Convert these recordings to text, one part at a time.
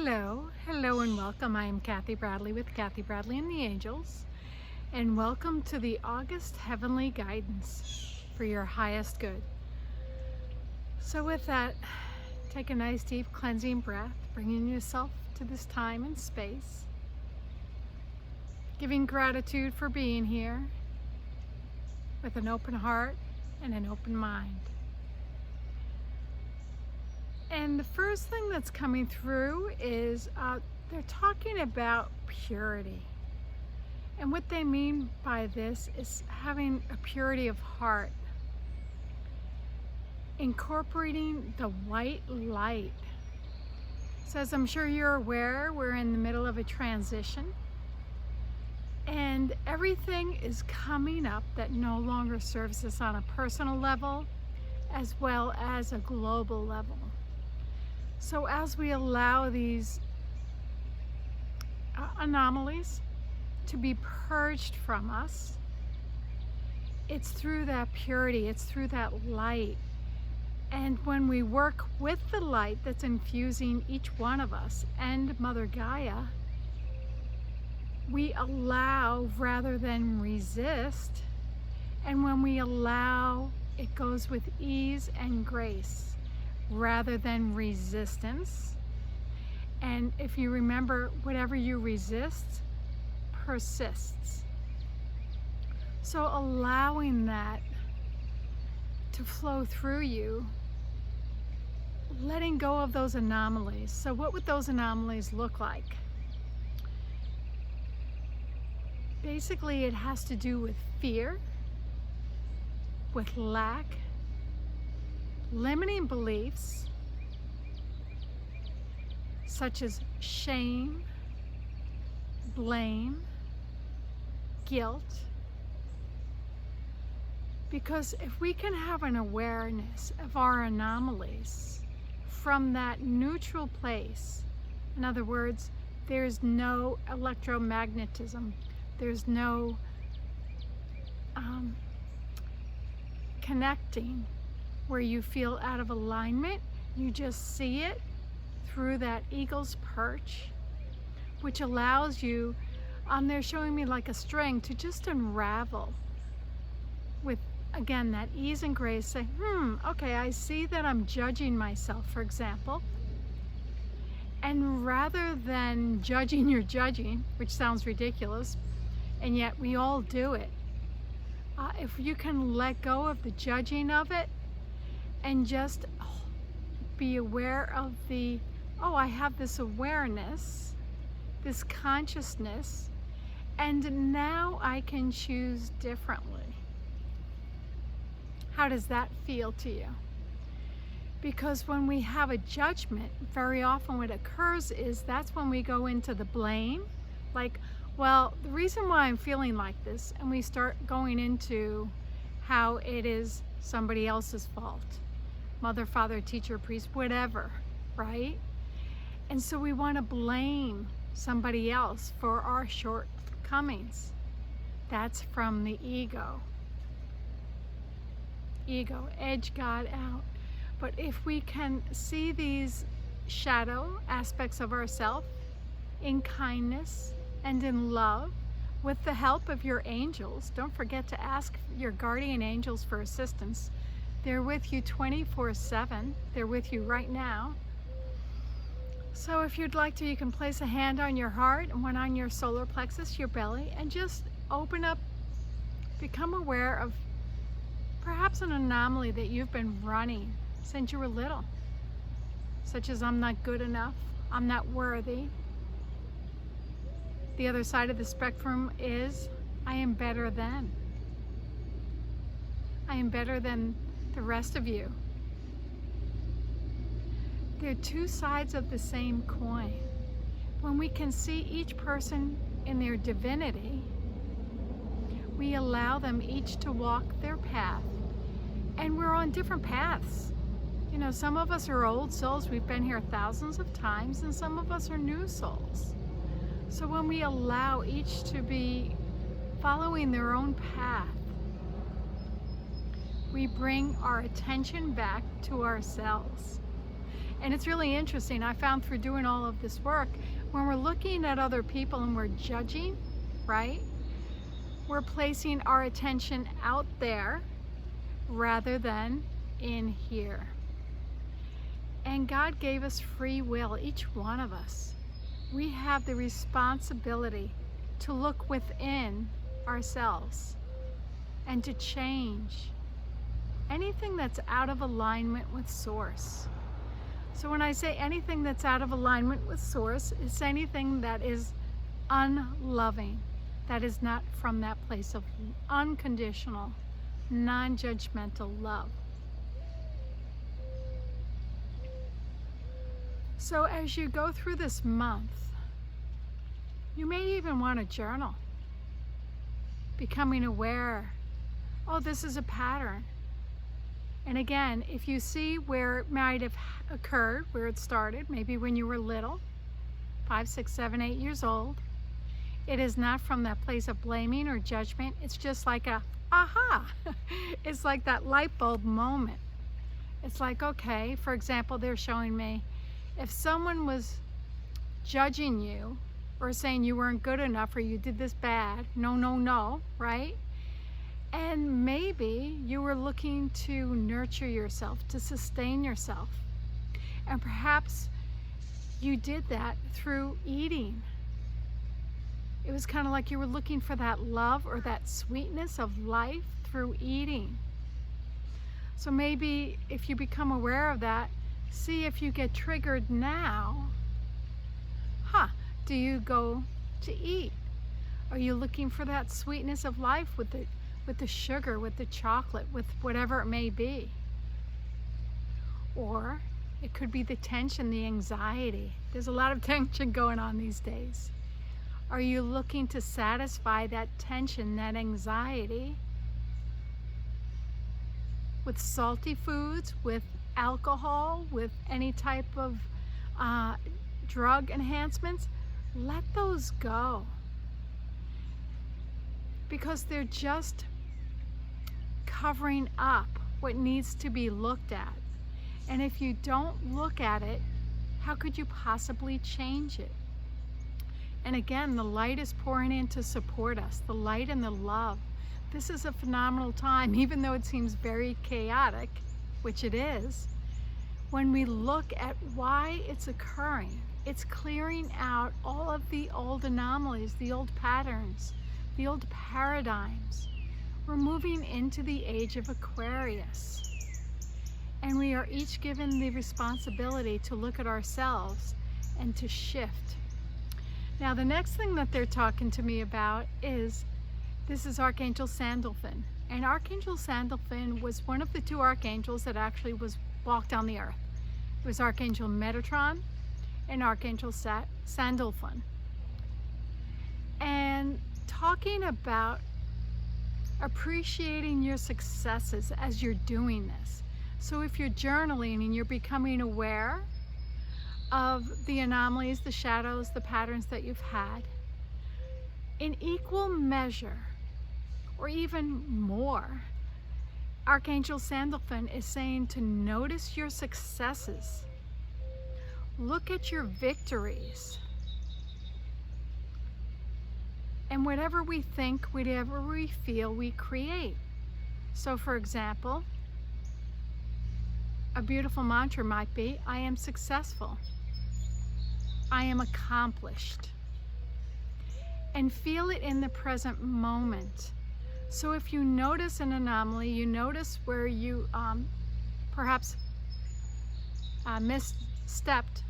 Hello and welcome. I am Kathy Bradley with Kathy Bradley and the Angels, and welcome to the August Heavenly Guidance for your highest good. So with that, take a nice deep cleansing breath, bringing yourself to this time and space, giving gratitude for being here with an open heart and an open mind. And the first thing that's coming through is they're talking about purity. And what they mean by this is having a purity of heart, incorporating the white light. So as I'm sure you're aware, we're in the middle of a transition. And everything is coming up that no longer serves us on a personal level as well as a global level. So as we allow these anomalies to be purged from us, it's through that purity, it's through that light. And when we work with the light that's infusing each one of us and Mother Gaia, we allow rather than resist. And when we allow, it goes with ease and grace rather than resistance. And if you remember, whatever you resist persists. So allowing that to flow through you, letting go of those anomalies. So what would those anomalies look like? Basically, it has to do with fear, with lack, limiting beliefs such as shame, blame, guilt. Because if we can have an awareness of our anomalies from that neutral place, in other words, there's no electromagnetism, there's no connecting where you feel out of alignment, you just see it through that eagle's perch, which allows you, they're showing me like a string, to just unravel with, again, that ease and grace. Say, okay, I see that I'm judging myself, for example. And rather than judging your judging, which sounds ridiculous, and yet we all do it, if you can let go of the judging of it and just be aware of the, I have this awareness, this consciousness, and now I can choose differently. How does that feel to you? Because when we have a judgment, very often what occurs is that's when we go into the blame, like, well, the reason why I'm feeling like this, and we start going into how it is somebody else's fault. Mother, father, teacher, priest, whatever, right? And so we want to blame somebody else for our shortcomings. That's from the ego. Ego, edge God out. But if we can see these shadow aspects of ourselves in kindness and in love, with the help of your angels, don't forget to ask your guardian angels for assistance. They're with you 24/7. They're with you right now. So if you'd like to, you can place a hand on your heart and one on your solar plexus, your belly, and just open up, become aware of perhaps an anomaly that you've been running since you were little, such as I'm not good enough, I'm not worthy. The other side of the spectrum is I am better than. I am better than the rest of you. They're two sides of the same coin. When we can see each person in their divinity, we allow them each to walk their path. And we're on different paths. You know, some of us are old souls, we've been here thousands of times, and some of us are new souls. So when we allow each to be following their own path, we bring our attention back to ourselves. And it's really interesting. I found through doing all of this work, when we're looking at other people and we're judging, right? We're placing our attention out there rather than in here. And God gave us free will, each one of us. We have the responsibility to look within ourselves and to change anything that's out of alignment with Source. So when I say anything that's out of alignment with Source, it's anything that is unloving, that is not from that place of unconditional, non-judgmental love. So as you go through this month, you may even want to journal, becoming aware, oh, this is a pattern. And again, if you see where it might have occurred, where it started, maybe when you were little, 5, 6, 7, 8 years old, it is not from that place of blaming or judgment. It's just like a aha. It's like that light bulb moment. It's like, okay, for example, they're showing me, if someone was judging you or saying you weren't good enough or you did this bad, no, right? And maybe you were looking to nurture yourself, to sustain yourself. And perhaps you did that through eating. It was kind of like you were looking for that love or that sweetness of life through eating. So maybe if you become aware of that, see if you get triggered now. Do you go to eat? Are you looking for that sweetness of life with the sugar, with the chocolate, with whatever it may be? Or it could be the tension, the anxiety. There's a lot of tension going on these days. Are you looking to satisfy that tension, that anxiety with salty foods, with alcohol, with any type of drug enhancements? Let those go, because they're just covering up what needs to be looked at. And if you don't look at it, how could you possibly change it? And again, the light is pouring in to support us, the light and the love. This is a phenomenal time, even though it seems very chaotic, which it is. When we look at why it's occurring, it's clearing out all of the old anomalies, the old patterns, the old paradigms. We're moving into the age of Aquarius. And we are each given the responsibility to look at ourselves and to shift. Now, the next thing that they're talking to me about is, this is Archangel Sandalphon. And Archangel Sandalphon was one of the 2 archangels that actually walked on the earth. It was Archangel Metatron and Archangel Sandalphon. And talking about appreciating your successes as you're doing this. So if you're journaling and you're becoming aware of the anomalies, the shadows, the patterns that you've had, in equal measure, or even more, Archangel Sandalphon is saying to notice your successes. Look at your victories. And whatever we think, whatever we feel, we create. So for example, a beautiful mantra might be, I am successful. I am accomplished. And feel it in the present moment. So if you notice an anomaly, you notice where you perhaps misstepped,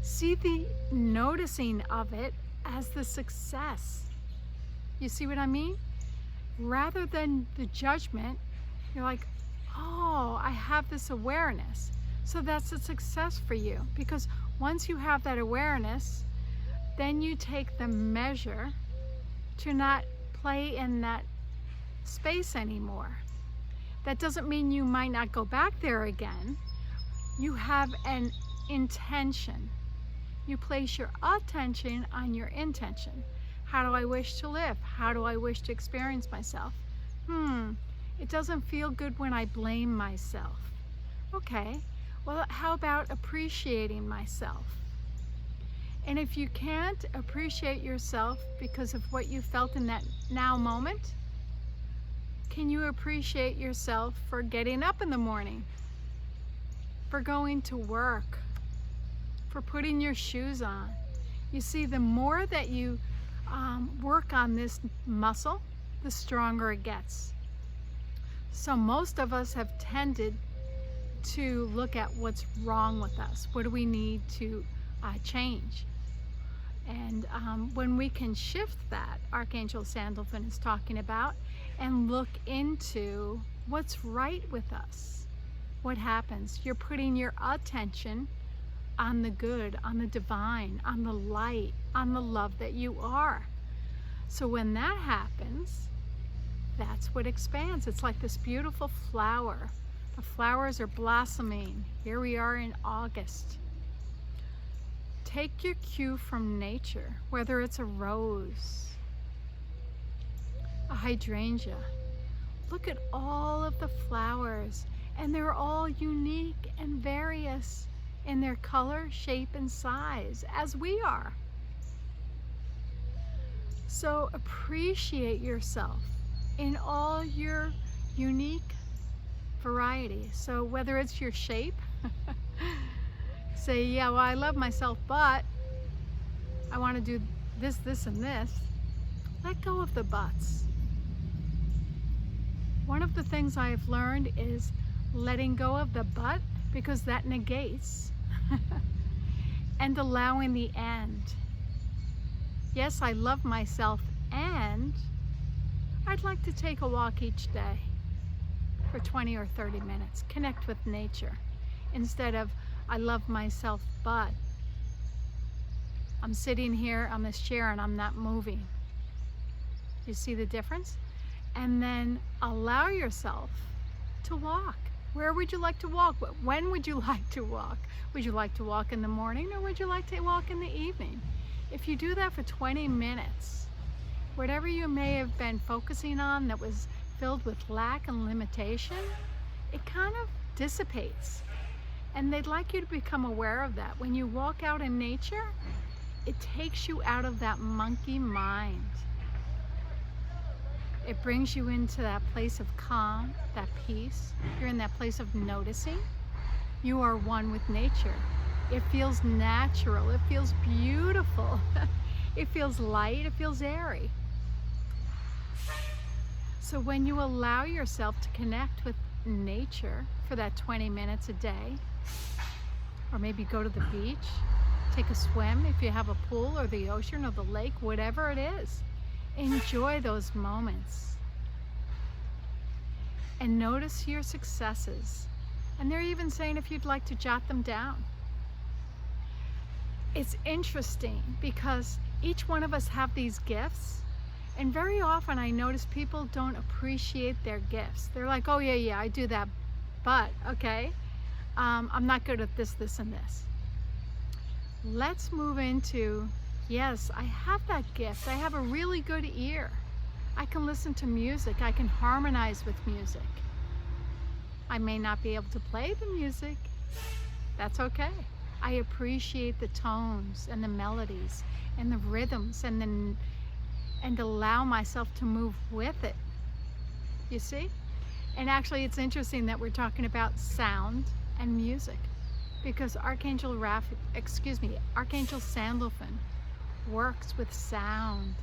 see the noticing of it as the success. You see what I mean? Rather than the judgment, you're like, oh, I have this awareness. So that's a success for you, because once you have that awareness, then you take the measure to not play in that space anymore. That doesn't mean you might not go back there again. You have an intention. You place your attention on your intention. How do I wish to live? How do I wish to experience myself? It doesn't feel good when I blame myself. Okay, Well, how about appreciating myself? And if you can't appreciate yourself because of what you felt in that now moment, can you appreciate yourself for getting up in the morning, for going to work, for putting your shoes on? You see, the more that you work on this muscle, the stronger it gets. So most of us have tended to look at what's wrong with us. What do we need to change? And when we can shift that, Archangel Sandalphon is talking about, and look into what's right with us. What happens? You're putting your attention on the good, on the divine, on the light, on the love that you are. So when that happens, that's what expands. It's like this beautiful flower. The flowers are blossoming. Here we are in August. Take your cue from nature, whether it's a rose, a hydrangea. Look at all of the flowers, and they're all unique and various in their color, shape, and size, as we are. So appreciate yourself in all your unique variety. So whether it's your shape, say, yeah, well, I love myself, but I want to do this, this, and this. Let go of the buts. One of the things I have learned is letting go of the but, because that negates, and allowing the and. Yes, I love myself, and I'd like to take a walk each day for 20 or 30 minutes. Connect with nature instead of I love myself, but I'm sitting here on this chair and I'm not moving. You see the difference? And then allow yourself to walk. Where would you like to walk? When would you like to walk? Would you like to walk in the morning, or would you like to walk in the evening? If you do that for 20 minutes, whatever you may have been focusing on that was filled with lack and limitation, it kind of dissipates. And they'd like you to become aware of that. When you walk out in nature, it takes you out of that monkey mind. It brings you into that place of calm, that peace. You're in that place of noticing. You are one with nature. It feels natural. It feels beautiful. It feels light. It feels airy. So when you allow yourself to connect with nature for that 20 minutes a day, or maybe go to the beach, take a swim if you have a pool, or the ocean, or the lake, whatever it is. Enjoy those moments and notice your successes. And they're even saying if you'd like to jot them down. It's interesting because each one of us have these gifts, and very often I notice people don't appreciate their gifts. They're like, oh yeah, I do that, but okay, I'm not good at this, this, and this. Let's move into, yes, I have that gift. I have a really good ear. I can listen to music. I can harmonize with music. I may not be able to play the music. That's okay. I appreciate the tones and the melodies and the rhythms and allow myself to move with it. You see? And actually, it's interesting that we're talking about sound and music, because Archangel Sandalphon works with sound.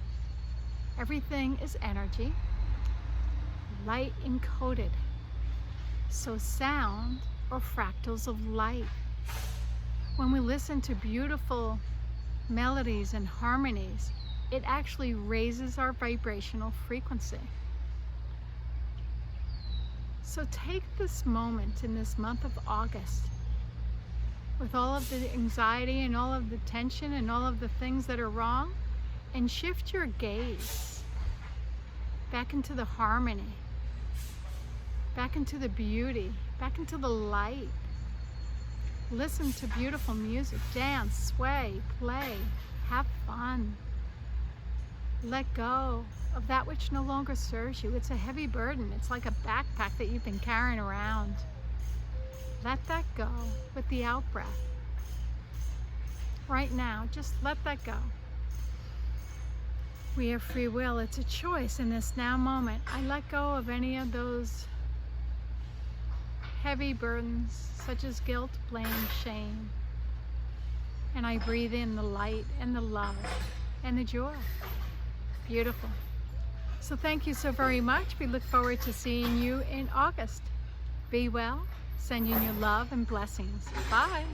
Everything is energy, light encoded. So sound or fractals of light. When we listen to beautiful melodies and harmonies, it actually raises our vibrational frequency. So take this moment in this month of August, with all of the anxiety and all of the tension and all of the things that are wrong, and shift your gaze back into the harmony, back into the beauty, back into the light. Listen to beautiful music, dance, sway, play, have fun. Let go of that which no longer serves you. It's a heavy burden. It's like a backpack that you've been carrying around. Let that go with the out breath. Right now, just let that go. We have free will. It's a choice in this now moment. I let go of any of those heavy burdens such as guilt, blame, shame. And I breathe in the light and the love and the joy. Beautiful. So thank you so very much. We look forward to seeing you in August. Be well. Sending you love and blessings. Bye.